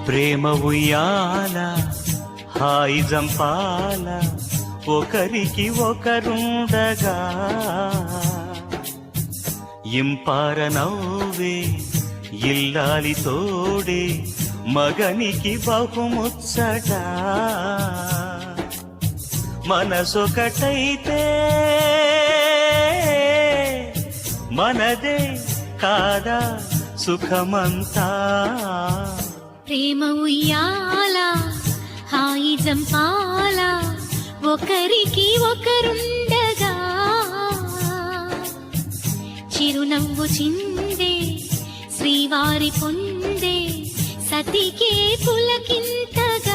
ప్రేమ ఉయ్యాల హాయి జంపాల ఒకరికి ఒకరుండగా ఇంపార నవ్వే ఇల్లాలి తోడే మగనికి బహుముచ్చట మనసొకటైతే మనదే కాదా సుఖమంతా ప్రేమ ఉయ్యాల హాయి జంపాల ఒకరికి ఒకరుండగా చిరునవ్వు చిందే శ్రీవారి పొందే సతికే పులకింతగా